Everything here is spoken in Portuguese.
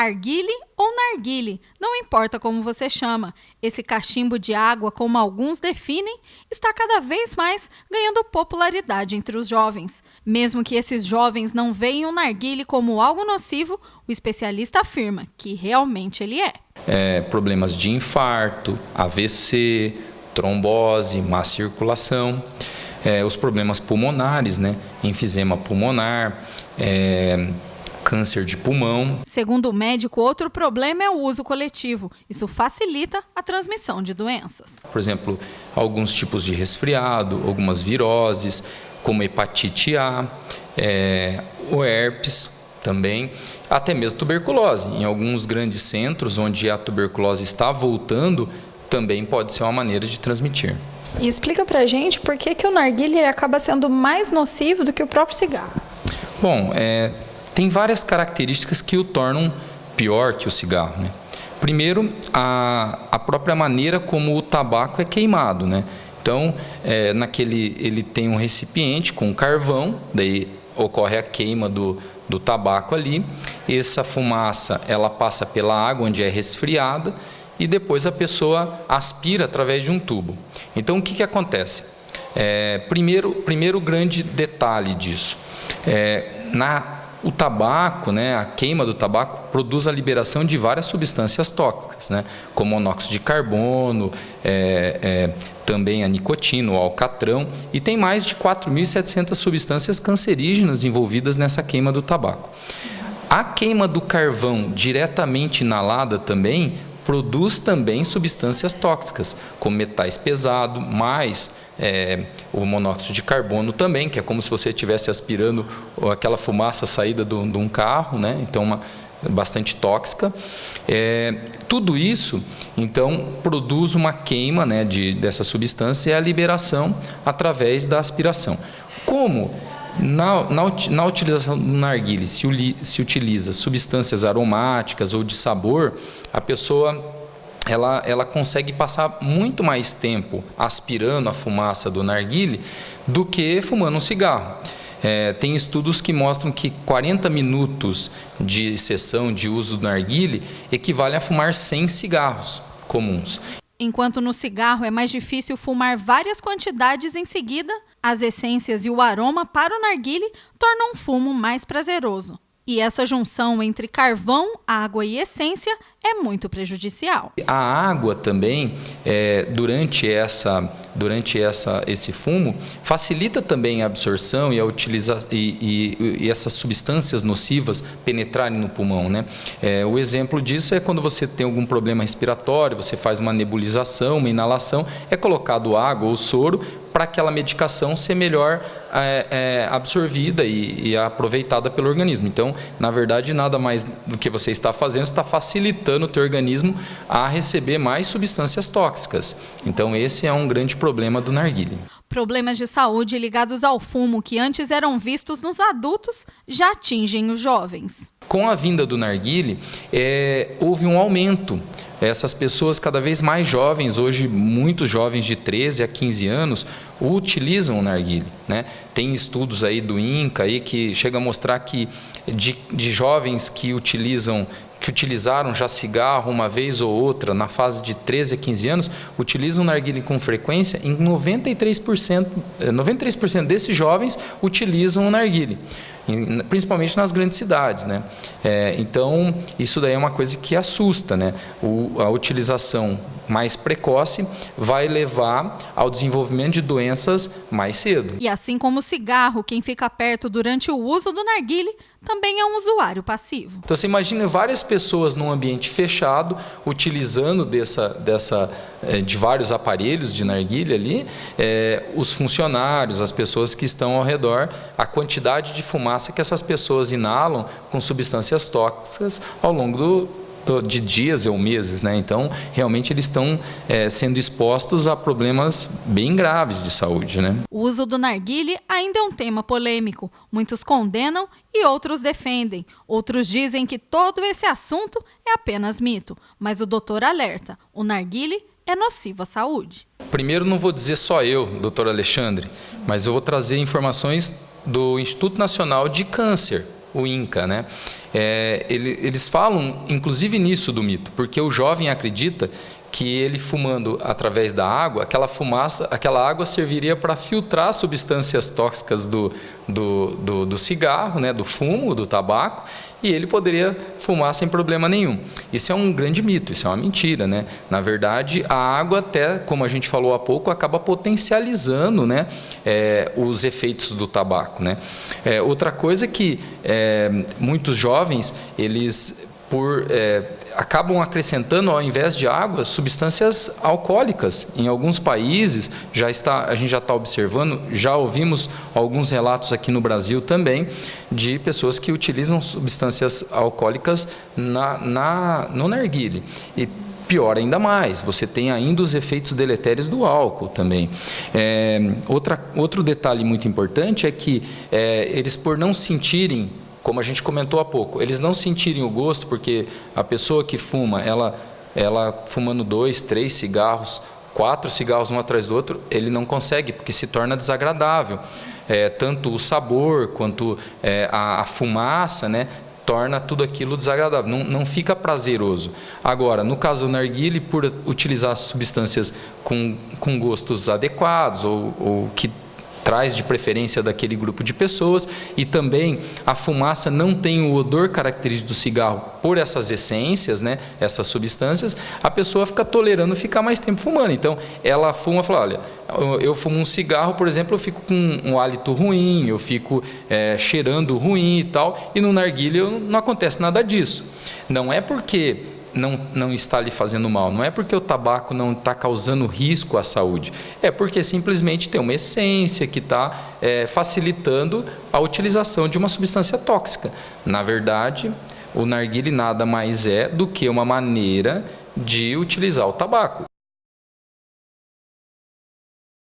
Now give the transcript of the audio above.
Arguile ou narguile, não importa como você chama, esse cachimbo de água, como alguns definem, está cada vez mais ganhando popularidade entre os jovens. Mesmo que esses jovens não veem o narguile como algo nocivo, o especialista afirma que realmente ele é. Problemas de infarto, AVC, trombose, má circulação, os problemas pulmonares, né? Enfisema pulmonar, câncer de pulmão. Segundo o médico, outro problema é o uso coletivo. Isso facilita a transmissão de doenças. Por exemplo, alguns tipos de resfriado, algumas viroses, como hepatite A, o herpes também, até mesmo tuberculose. Em alguns grandes centros onde a tuberculose está voltando, também pode ser uma maneira de transmitir. E explica pra gente por que o narguilé acaba sendo mais nocivo do que o próprio cigarro. Bom, tem várias características que o tornam pior que o cigarro, né? Primeiro, a própria maneira como o tabaco é queimado, né? Então, ele tem um recipiente com carvão, daí ocorre a queima do tabaco ali. Essa fumaça, ela passa pela água onde é resfriada e depois a pessoa aspira através de um tubo. Então, o que acontece? Primeiro grande detalhe disso, o tabaco, né, a queima do tabaco produz a liberação de várias substâncias tóxicas, né, como monóxido de carbono, também a nicotina, o alcatrão, e tem mais de 4.700 substâncias cancerígenas envolvidas nessa queima do tabaco. A queima do carvão diretamente inalada também produz também substâncias tóxicas, como metais pesados, mais o monóxido de carbono também, que é como se você estivesse aspirando aquela fumaça saída de um carro, né? Então, bastante tóxica. Tudo isso, então, produz uma queima, né, dessa substância e a liberação através da aspiração. Como na utilização do narguilé se utiliza substâncias aromáticas ou de sabor, a pessoa ela consegue passar muito mais tempo aspirando a fumaça do narguilé do que fumando um cigarro. Tem estudos que mostram que 40 minutos de sessão de uso do narguilé equivale a fumar 100 cigarros comuns. Enquanto no cigarro é mais difícil fumar várias quantidades em seguida, as essências e o aroma para o narguilé tornam o fumo mais prazeroso. E essa junção entre carvão, água e essência é muito prejudicial. A água também, durante esse fumo, facilita também a absorção e a utilização e essas substâncias nocivas penetrarem no pulmão, né? O exemplo disso é quando você tem algum problema respiratório, você faz uma nebulização, uma inalação, é colocado água ou soro para aquela medicação ser melhor absorvida e aproveitada pelo organismo. Então, na verdade, nada mais do que você está fazendo, está facilitando o teu organismo a receber mais substâncias tóxicas. Então, esse é um grande problema do narguilé. Problemas de saúde ligados ao fumo que antes eram vistos nos adultos já atingem os jovens. Com a vinda do narguilé, houve um aumento. Essas pessoas cada vez mais jovens, hoje muitos jovens de 13 a 15 anos, utilizam o narguilé, né? Tem estudos aí do INCA aí que chega a mostrar que de jovens que utilizaram já cigarro uma vez ou outra na fase de 13 a 15 anos, utilizam o narguilé com frequência, em 93% desses jovens utilizam o narguilé, principalmente nas grandes cidades, né? Então, isso daí é uma coisa que assusta, né? A utilização mais precoce vai levar ao desenvolvimento de doenças mais cedo. E assim como o cigarro, quem fica perto durante o uso do narguilé também é um usuário passivo. Então você imagina várias pessoas num ambiente fechado, utilizando de vários aparelhos de narguilé ali, os funcionários, as pessoas que estão ao redor, a quantidade de fumaça que essas pessoas inalam com substâncias tóxicas ao longo de dias ou meses, né? Então, realmente eles estão sendo expostos a problemas bem graves de saúde, né? O uso do narguilé ainda é um tema polêmico. Muitos condenam e outros defendem. Outros dizem que todo esse assunto é apenas mito. Mas o doutor alerta, o narguilé é nocivo à saúde. Primeiro, não vou dizer só eu, doutor Alexandre, mas eu vou trazer informações do Instituto Nacional de Câncer, o INCA, né? eles falam, inclusive nisso do mito, porque o jovem acredita que ele fumando através da água, aquela fumaça, aquela água serviria para filtrar substâncias tóxicas do cigarro, né, do fumo, do tabaco, e ele poderia fumar sem problema nenhum. Isso é um grande mito, isso é uma mentira, né? Na verdade, a água até, como a gente falou há pouco, acaba potencializando, né, os efeitos do tabaco, né? Outra coisa é que muitos jovens, eles acabam acrescentando, ao invés de água, substâncias alcoólicas. Em alguns países, a gente já está observando, já ouvimos alguns relatos aqui no Brasil também, de pessoas que utilizam substâncias alcoólicas no narguilé. E pior ainda mais, você tem ainda os efeitos deletérios do álcool também. Outro detalhe muito importante é que eles, por não sentirem, como a gente comentou há pouco, eles não sentirem o gosto, porque a pessoa que fuma, ela fumando 2, 3 cigarros, 4 cigarros um atrás do outro, ele não consegue, porque se torna desagradável. Tanto o sabor quanto a fumaça, né, torna tudo aquilo desagradável, não fica prazeroso. Agora, no caso do narguilé, por utilizar substâncias com gostos adequados, ou que traz de preferência daquele grupo de pessoas, e também a fumaça não tem o odor característico do cigarro por essas essências, né, essas substâncias, a pessoa fica tolerando ficar mais tempo fumando. Então, ela fuma e fala, olha, eu fumo um cigarro, por exemplo, eu fico com um hálito ruim, eu fico cheirando ruim e tal, e no narguilé não acontece nada disso. Não é porque não está lhe fazendo mal, não é porque o tabaco não está causando risco à saúde, é porque simplesmente tem uma essência que está facilitando a utilização de uma substância tóxica. Na verdade, o narguilé nada mais é do que uma maneira de utilizar o tabaco.